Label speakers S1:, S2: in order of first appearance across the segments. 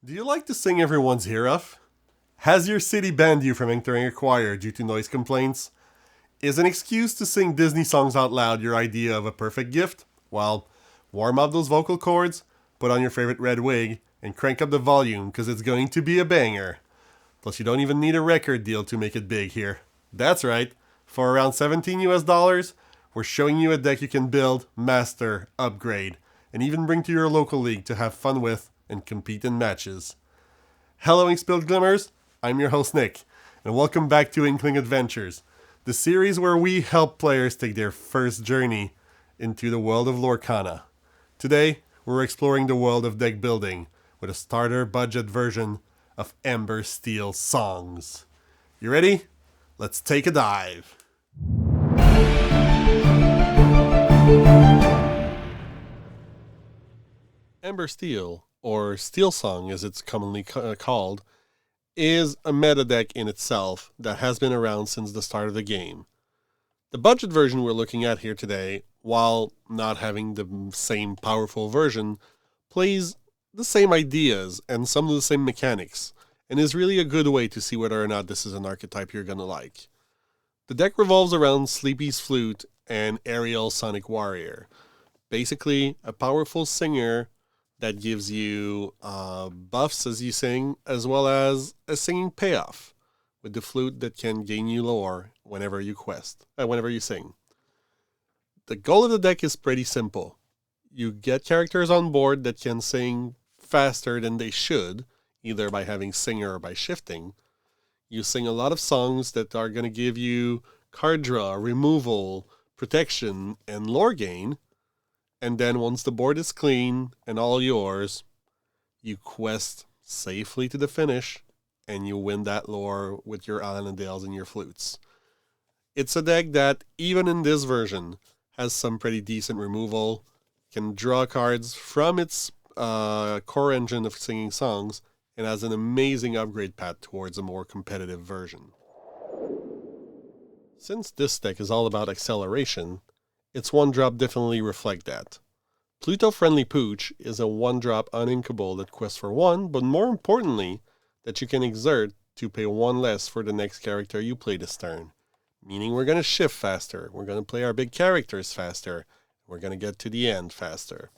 S1: Do you like to sing everyone's ear off? Has your city banned you from entering a choir due to noise complaints? Is an excuse to sing Disney songs out loud your idea of a perfect gift? Well, warm up those vocal cords, put on your favorite red wig, and crank up the volume because it's going to be a banger. Plus, you don't even need a record deal to make it big here. That's right, for around 17 US dollars, we're showing you a deck you can build, master, upgrade, and even bring to your local league to have fun with and compete in matches. Hello, Ink-Spilled Glimmers. I'm your host, Nick, and welcome back to Inkling Adventures, the series where we help players take their first journey into the world of Lorcana. Today, we're exploring the world of deck building with a starter budget version of Ember Steelsong. You ready? Let's take a dive. Ember Steel, or Steelsong as it's commonly called, is a meta deck in itself that has been around since the start of the game. The budget version we're looking at here today, while not having the same powerful version, plays the same ideas and some of the same mechanics, and is really a good way to see whether or not this is an archetype you're going to like. The deck revolves around Sleepy's Flute and Ariel's Sonic Warrior. Basically, a powerful singer that gives you buffs as you sing, as well as a singing payoff with the flute that can gain you lore whenever you whenever you sing. The goal of the deck is pretty simple. You get characters on board that can sing faster than they should, either by having singer or by shifting. You sing a lot of songs that are going to give you card draw, removal, protection, and lore gain. And then once the board is clean and all yours, you quest safely to the finish, and you win that lore with your Alanadales and your flutes. It's a deck that, even in this version, has some pretty decent removal, can draw cards from its core engine of singing songs, and has an amazing upgrade path towards a more competitive version. Since this deck is all about acceleration, its one-drop definitely reflect that. Pluto-friendly Pooch is a one-drop uninkable that quests for 1, but more importantly, that you can exert to pay 1 less for the next character you play this turn. Meaning we're going to shift faster, we're going to play our big characters faster, we're going to get to the end faster.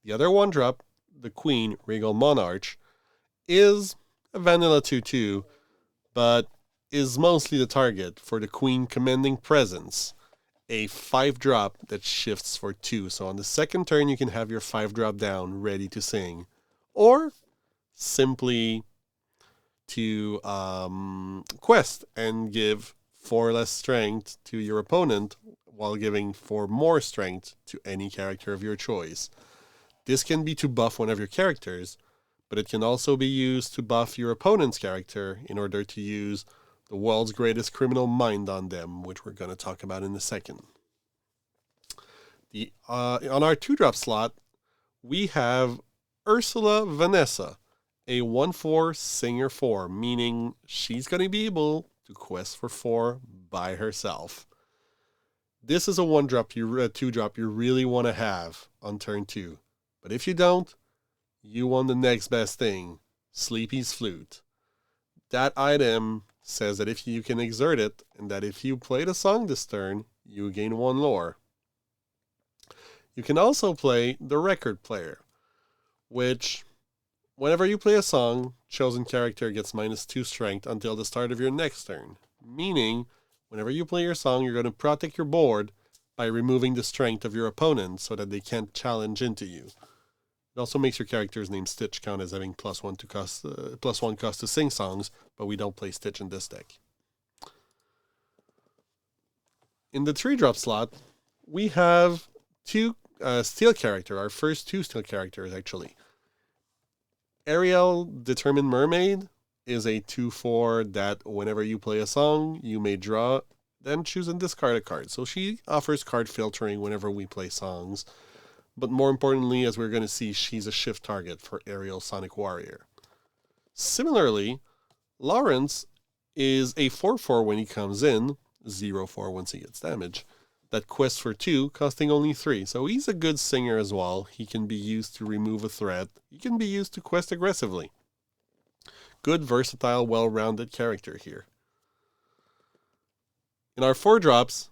S1: The other one-drop, the Queen, Regal Monarch, is a vanilla 2-2, but is mostly the target for the Queen Commanding Presence, a 5-drop that shifts for 2. So on the second turn, you can have your 5-drop down ready to sing. Or simply to quest and give 4 less strength to your opponent while giving 4 more strength to any character of your choice. This can be to buff one of your characters, but it can also be used to buff your opponent's character in order to use the world's greatest criminal mind on them, which we're going to talk about in a second. On our 2-drop slot, we have Ursula Vanessa, a 1/4 singer 4, meaning she's going to be able to quest for 4 by herself. This is a 2-drop you really want to have on turn 2. But if you don't, you want the next best thing, Sleepy's Flute. That item says that if you can exert it, and that if you play the song this turn, you gain 1 lore. You can also play the record player, which, whenever you play a song, chosen character gets -2 strength until the start of your next turn. Meaning, whenever you play your song, you're going to protect your board by removing the strength of your opponent so that they can't challenge into you. It also makes your character's name Stitch count as having +1 cost to sing songs, but we don't play Stitch in this deck. In the 3-drop slot, we have 2 steel character, our first 2 steel characters actually. Ariel, Determined Mermaid, is a 2/4 that whenever you play a song, you may draw, then choose and discard a card. So she offers card filtering whenever we play songs. But more importantly, as we're going to see, she's a shift target for Ariel Sonic Warrior. Similarly, Lawrence is a 4/4 when he comes in, 0/4 once he gets damage, that quests for 2, costing only 3. So he's a good singer as well. He can be used to remove a threat. He can be used to quest aggressively. Good, versatile, well-rounded character here. In our 4-drops,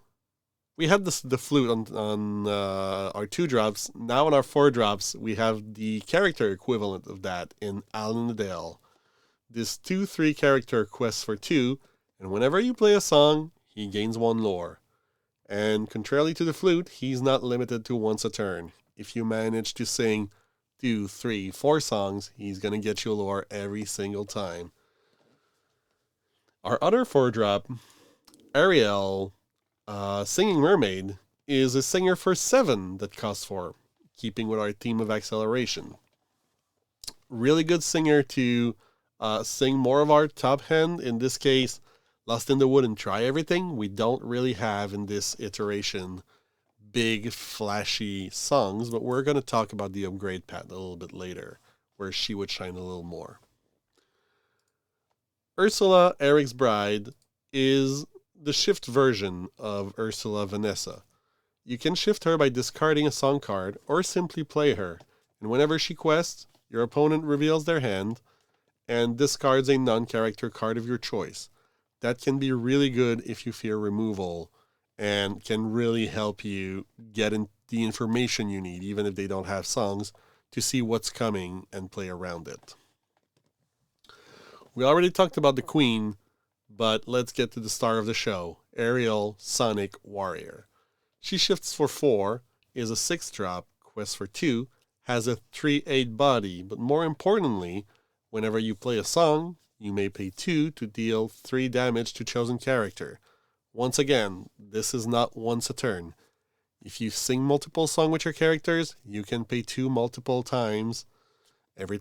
S1: we had the flute on our 2-drops. Now on our 4-drops, we have the character equivalent of that in Alan Adele. This 2/3 character quests for 2, and whenever you play a song, he gains 1 lore. And contrarily to the flute, he's not limited to once a turn. If you manage to sing 2, 3, 4 songs, he's going to get you lore every single time. Our other 4-drop, Ariel, Singing Mermaid, is a singer for 7 that costs 4, keeping with our theme of acceleration. Really good singer to sing more of our top hand. In this case, Lost in the Wood and Try Everything. We don't really have in this iteration big, flashy songs, but we're going to talk about the upgrade path a little bit later, where she would shine a little more. Ursula, Eric's Bride, is the shift version of Ursula Vanessa. You can shift her by discarding a song card or simply play her, and whenever she quests, your opponent reveals their hand and discards a non-character card of your choice. That can be really good if you fear removal and can really help you get in the information you need, even if they don't have songs, to see what's coming and play around it. We already talked about the Queen, but let's get to the star of the show, Ariel, Sonic Warrior. She shifts for 4, is a 6-drop, quests for 2, has a 3/8 body, but more importantly, whenever you play a song, you may pay 2 to deal 3 damage to chosen character. Once again, this is not once a turn. If you sing multiple songs with your characters, you can pay 2 multiple times,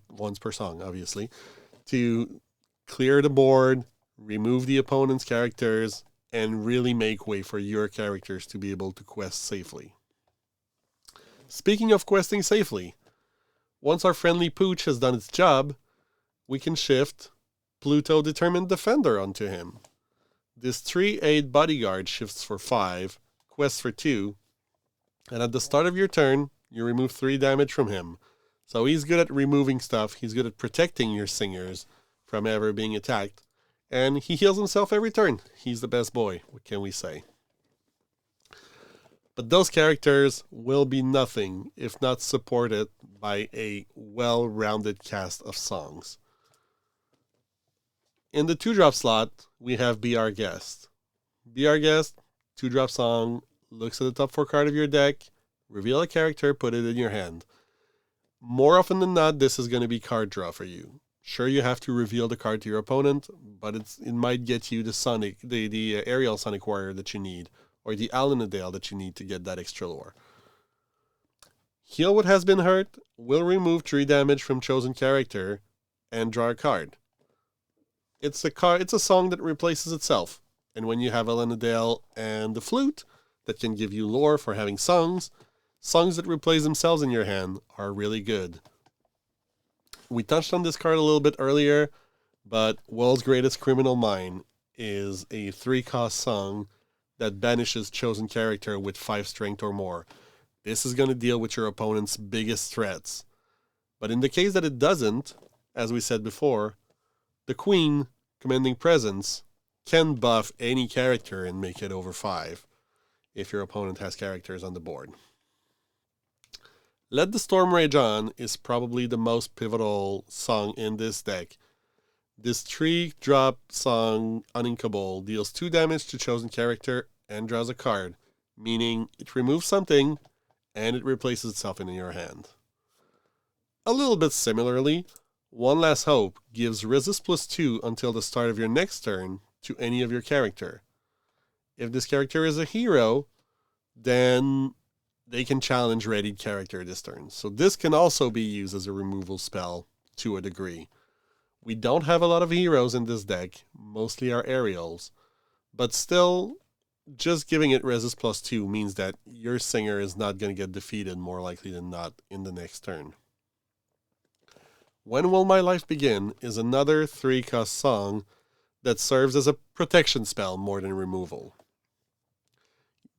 S1: once per song, obviously, to clear the board, remove the opponent's characters, and really make way for your characters to be able to quest safely. Speaking of questing safely, once our friendly Pooch has done its job, we can shift Pluto Determined Defender onto him. This 3/8 bodyguard shifts for 5, quests for 2, and at the start of your turn, you remove 3 damage from him. So he's good at removing stuff, he's good at protecting your singers from ever being attacked, and he heals himself every turn. He's the best boy, what can we say? But those characters will be nothing if not supported by a well-rounded cast of songs. In the 2-drop slot, we have Be Our Guest. Be Our Guest, 2-drop song, looks at the top 4 card of your deck, reveal a character, put it in your hand. More often than not, this is going to be card draw for you. Sure, you have to reveal the card to your opponent, but it might get you the Ariel Sonic Warrior that you need, or the Alanadale that you need to get that extra lore. Heal What Has Been Hurt will remove 3 damage from chosen character and draw a card. It's a song that replaces itself. And when you have Alanadale and the flute that can give you lore for having songs that replace themselves in your hand are really good. We touched on this card a little bit earlier, but World's Greatest Criminal Mind is a 3-cost song that banishes chosen character with 5 strength or more. This is going to deal with your opponent's biggest threats. But in the case that it doesn't, as we said before, the Queen, Commanding Presence, can buff any character and make it over 5 if your opponent has characters on the board. Let the Storm Rage On is probably the most pivotal song in this deck. This 3-drop song, Uninkable, deals 2 damage to chosen character and draws a card, meaning it removes something and it replaces itself in your hand. A little bit similarly, One Last Hope gives resist +2 until the start of your next turn to any of your character. If this character is a hero, then they can challenge readied character this turn. So this can also be used as a removal spell to a degree. We don't have a lot of heroes in this deck, mostly our Ariels, but still, just giving it resist +2 means that your singer is not going to get defeated more likely than not in the next turn. When Will My Life Begin is another 3-cost song that serves as a protection spell more than removal.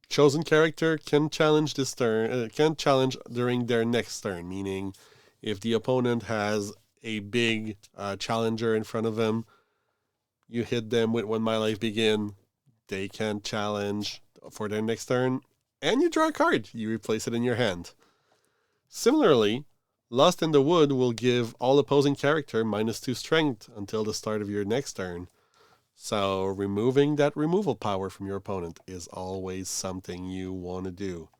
S1: Chosen character can challenge during their next turn, meaning if the opponent has a big challenger in front of them. You hit them with When My Life Begin. They can challenge for their next turn, and you draw a card. You replace it in your hand. Similarly, Lost in the Wood will give all opposing character -2 strength until the start of your next turn. So removing that removal power from your opponent is always something you want to do.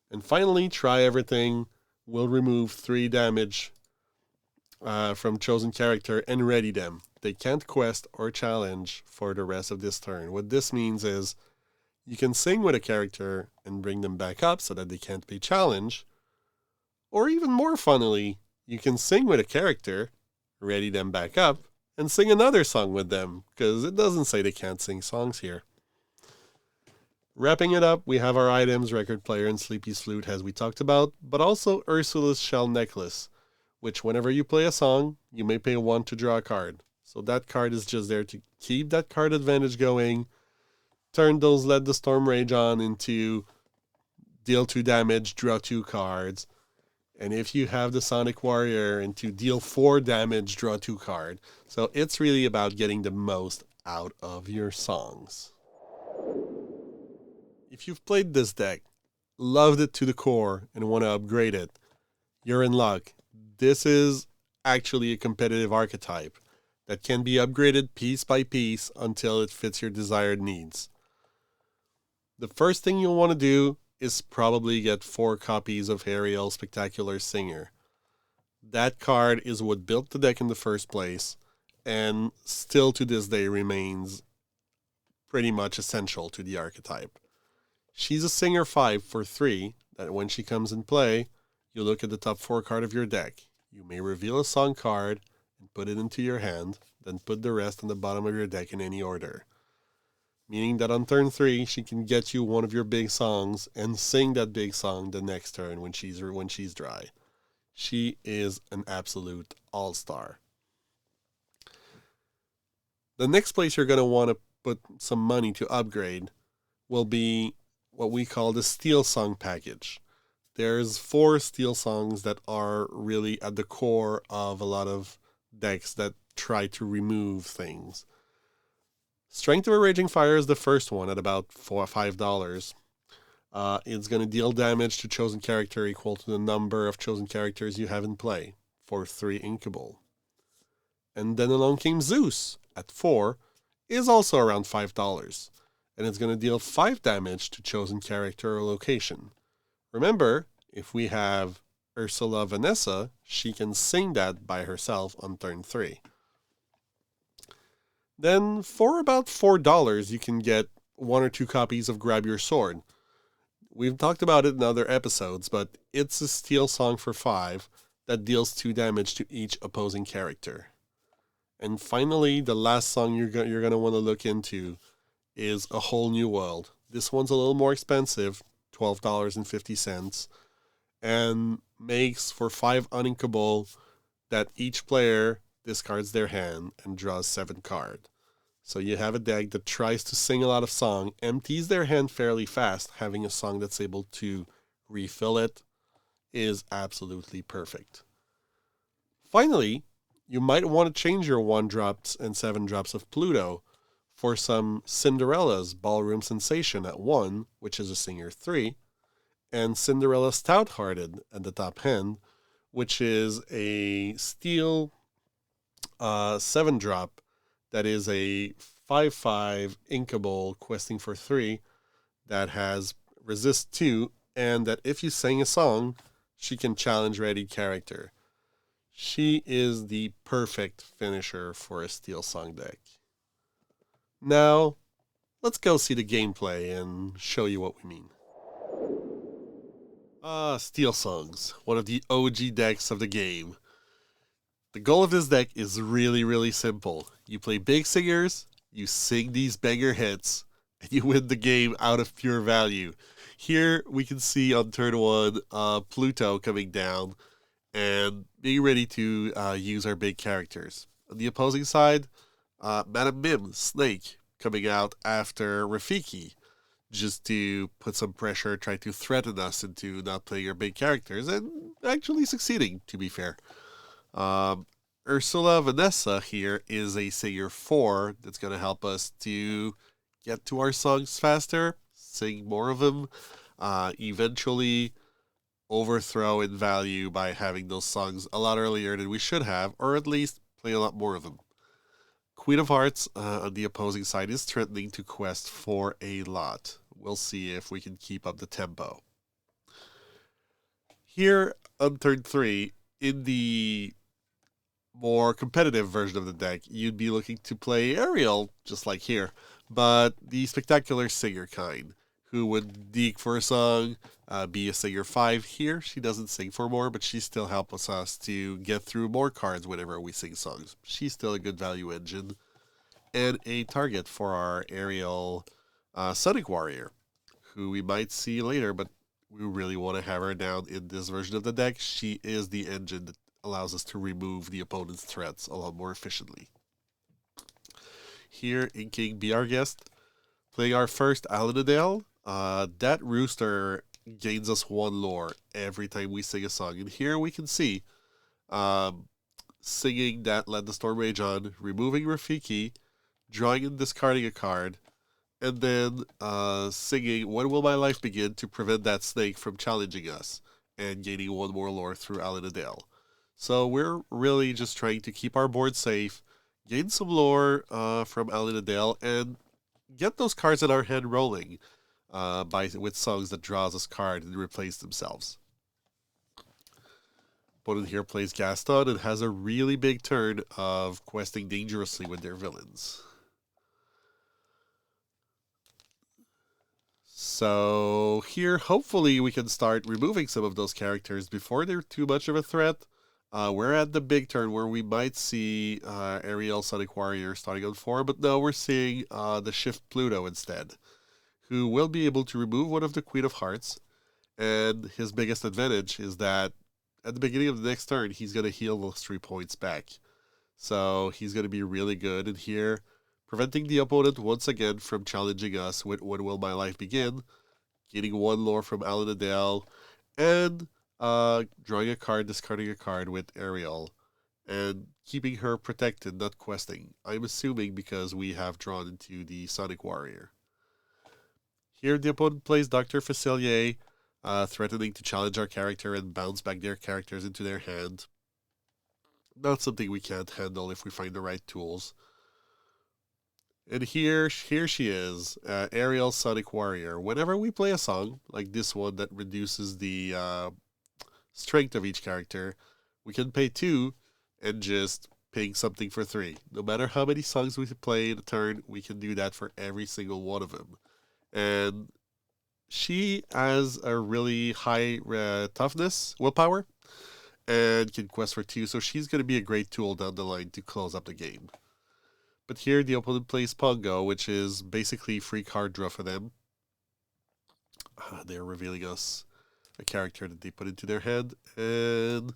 S1: And finally, Try Everything will remove 3 damage from chosen character and ready them. They can't quest or challenge for the rest of this turn. What this means is you can sing with a character and bring them back up so that they can't be challenged. Or even more funnily, you can sing with a character, ready them back up, and sing another song with them, because it doesn't say they can't sing songs here. Wrapping it up, we have our items, Record Player and Sleepy's Flute, as we talked about, but also Ursula's Shell Necklace, which whenever you play a song, you may pay 1 to draw a card. So that card is just there to keep that card advantage going, turn those Let the Storm Rage on into deal 2 damage, draw 2 cards. And if you have the Sonic Warrior into deal 4 damage, draw 2 card. So it's really about getting the most out of your songs. If you've played this deck, loved it to the core, and want to upgrade it, you're in luck. This is actually a competitive archetype that can be upgraded piece by piece until it fits your desired needs. The first thing you'll want to do is probably get 4 copies of Ariel Spectacular Singer. That card is what built the deck in the first place, and still to this day remains pretty much essential to the archetype. She's a Singer 5 for 3, that when she comes in play, you look at the top 4 card of your deck. You may reveal a song card and put it into your hand, then put the rest on the bottom of your deck in any order. Meaning that on turn 3, she can get you one of your big songs and sing that big song the next turn when she's dry. She is an absolute all-star. The next place you're going to want to put some money to upgrade will be what we call the Steelsong package. There's 4 Steelsongs that are really at the core of a lot of decks that try to remove things. Strength of a Raging Fire is the first one at about $4 or $5. It's going to deal damage to chosen character equal to the number of chosen characters you have in play for 3 inkable. And then along came Zeus at 4, is also around $5, and it's going to deal 5 damage to chosen character or location. Remember, if we have Ursula Vanessa, she can sing that by herself on turn 3. Then for about $4, you can get 1 or 2 copies of Grab Your Sword. We've talked about it in other episodes, but it's a Steelsong for 5 that deals 2 damage to each opposing character. And finally, the last song you're going to want to look into is A Whole New World. This one's a little more expensive, $12.50, and makes for 5 uninkable that each player discards their hand and draws 7 cards. So you have a deck that tries to sing a lot of song, empties their hand fairly fast, having a song that's able to refill it is absolutely perfect. Finally, you might want to change your 1-drops and 7-drops of Pluto for some Cinderella's Ballroom Sensation at 1, which is a Singer 3, and Cinderella Stouthearted at the top hand, which is a Steel 7-drop that is a 5/5 inkable questing for 3 that has resist 2, and that if you sing a song, she can challenge ready character. She is the perfect finisher for a Steelsong deck. Now, let's go see the gameplay and show you what we mean. Steelsongs, one of the OG decks of the game. The goal of this deck is really, really simple. You play big singers, you sing these banger hits, and you win the game out of pure value. Here we can see on turn 1 Pluto coming down and being ready to use our big characters. On the opposing side, Madam Mim, Snake, coming out after Rafiki, just to put some pressure, try to threaten us into not playing our big characters, and actually succeeding, to be fair. Ursula Vanessa here is a singer 4 that's going to help us to get to our songs faster, sing more of them, eventually overthrow in value by having those songs a lot earlier than we should have, or at least play a lot more of them. Queen of Hearts on the opposing side is threatening to quest for a lot. We'll see if we can keep up the tempo. Here on turn 3, in the more competitive version of the deck, you'd be looking to play Ariel, just like here, but the spectacular singer kind, who would dig for a song, be a singer 5 here. She doesn't sing for more, but she still helps us to get through more cards whenever we sing songs. She's still a good value engine, and a target for our Ariel Sonic Warrior, who we might see later, but we really want to have her down in this version of the deck. She is the engine that allows us to remove the opponent's threats a lot more efficiently. Here in King Be Our Guest, playing our first Alinadale. That rooster gains us 1 lore every time we sing a song. And here we can see singing that Let the Storm Rage On, removing Rafiki, drawing and discarding a card, and then singing When Will My Life Begin to prevent that snake from challenging us, and gaining 1 more lore through Alinadale. So we're really just trying to keep our board safe, gain some lore from Alinadale, and get those cards in our hand rolling with songs that draws us card and replace themselves. Opponent here plays Gaston and has a really big turn of questing dangerously with their villains. So here, hopefully, we can start removing some of those characters before they're too much of a threat. We're at the big turn where we might see Ariel Sonic Warrior starting on 4, but no, we're seeing the Shift Pluto instead, who will be able to remove one of the Queen of Hearts, and his biggest advantage is that at the beginning of the next turn, he's going to heal those 3 points back. So he's going to be really good in here, preventing the opponent once again from challenging us with When Will My Life Begin, getting 1 lore from Alinadale, and drawing a card, discarding a card with Ariel, and keeping her protected, not questing. I'm assuming because we have drawn into the Sonic Warrior. Here the opponent plays Dr. Facilier, threatening to challenge our character and bounce back their characters into their hand. Not something we can't handle if we find the right tools. And here she is, Ariel Sonic Warrior. Whenever we play a song, like this one that reduces the strength of each character, we can pay 2 and just ping something for 3. No matter how many songs we play in a turn, we can do that for every single one of them. And she has a really high toughness, willpower, and can quest for 2, so she's going to be a great tool down the line to close up the game. But here the opponent plays Pongo, which is basically free card draw for them. They're revealing us a character that they put into their hand, and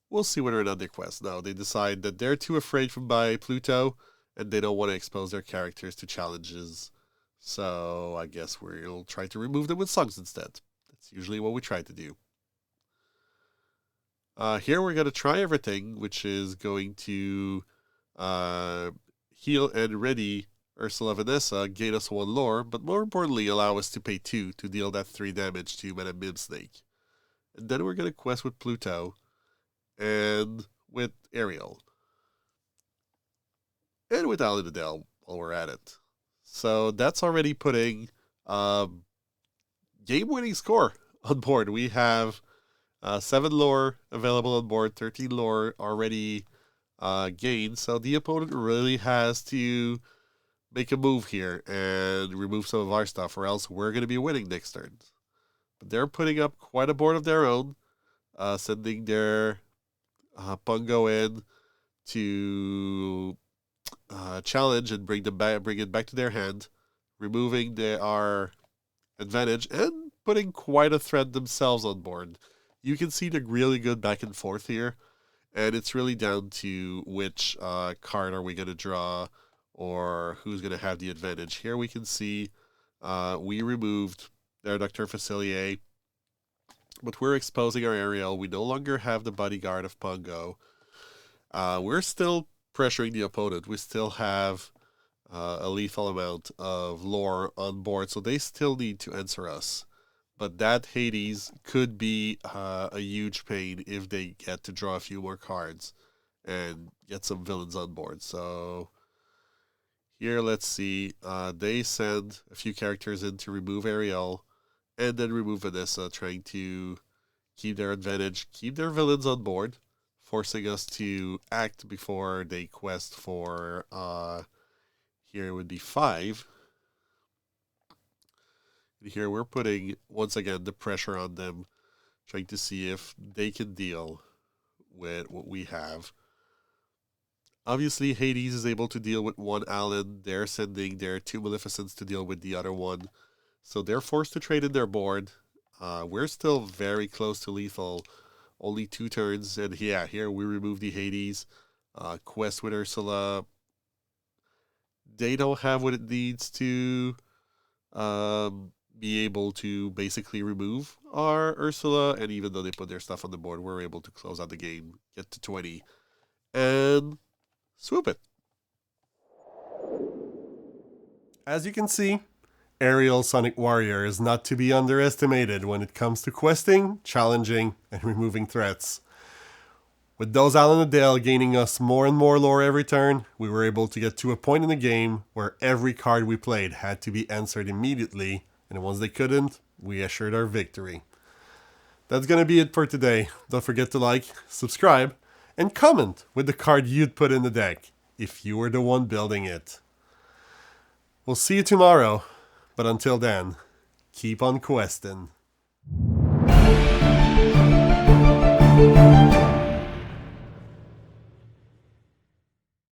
S1: we'll see whether or not they quest. No, they decide that they're too afraid by Pluto, and they don't want to expose their characters to challenges. So I guess we'll try to remove them with songs instead. That's usually what we try to do. Here we're going to try everything, which is going to heal and ready Ursula Vanessa, gain us 1 lore, but more importantly, allow us to pay 2 to deal that 3 damage to Madame Mim Snake. And then we're going to quest with Pluto and with Ariel. And with Alinadale while we're at it. So that's already putting game-winning score on board. We have 7 lore available on board, 13 lore already gained. So the opponent really has to make a move here and remove some of our stuff, or else we're going to be winning next turn. But they're putting up quite a board of their own, sending their Pongo in to challenge and bring it back to their hand, removing our advantage and putting quite a threat themselves on board. You can see the really good back and forth here, and it's really down to which card are we going to draw or who's going to have the advantage. Here we can see we removed their Dr. Facilier, but we're exposing our Ariel. We no longer have the bodyguard of Pongo, We're still pressuring the opponent. We still have a lethal amount of lore on board, so they still need to answer us. But that Hades could be a huge pain if they get to draw a few more cards and get some villains on board. So here, let's see. They send a few characters in to remove Ariel and then remove Vanessa, trying to keep their advantage, keep their villains on board, forcing us to act before they quest for, here would be 5. Here we're putting, once again, the pressure on them, trying to see if they can deal with what we have. Obviously, Hades is able to deal with one Allen. They're sending their 2 Maleficents to deal with the other one. So they're forced to trade in their board. We're still very close to lethal. Only 2 turns. And yeah, here we remove the Hades. Quest with Ursula. They don't have what it needs to be able to basically remove our Ursula. And even though they put their stuff on the board, we're able to close out the game, get to 20, and swoop it. As you can see, Aerial Sonic Warrior is not to be underestimated when it comes to questing, challenging, and removing threats. With those Alan and Dale gaining us more and more lore every turn, we were able to get to a point in the game where every card we played had to be answered immediately, and once they couldn't, we assured our victory. That's gonna be it for today. Don't forget to like, subscribe, and comment with the card you'd put in the deck if you were the one building it. We'll see you tomorrow, but until then, keep on questing.